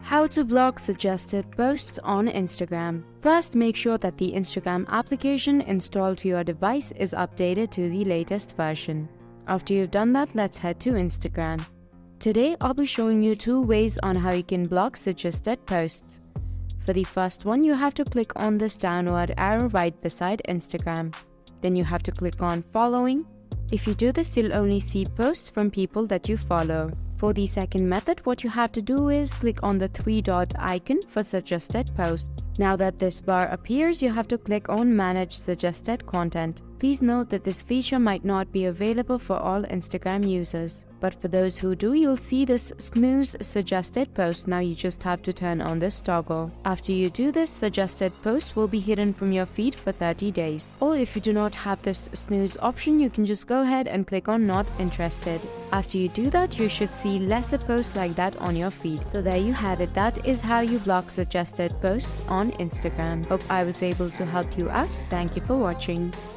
How to block suggested posts on Instagram. First, make sure that the Instagram application installed to your device is updated to the latest version. After you've done that, let's head to Instagram. Today, I'll be showing you 2 ways on how you can block suggested posts. For the first one, you have to click on this downward arrow right beside Instagram. Then you have to click on following. If you do this, you'll only see posts from people that you follow. For the second method, what you have to do is click on the 3-dot icon for suggested posts. Now that this bar appears, you have to click on Manage Suggested Content. Please note that this feature might not be available for all Instagram users. But for those who do, you'll see this snooze suggested post. Now you just have to turn on this toggle. After you do this, suggested posts will be hidden from your feed for 30 days. Or if you do not have this snooze option, you can just go ahead and click on Not Interested. After you do that, you should see lesser posts like that on your feed. So there you have it. That is how you block suggested posts on Instagram. Hope I was able to help you out. Thank you for watching.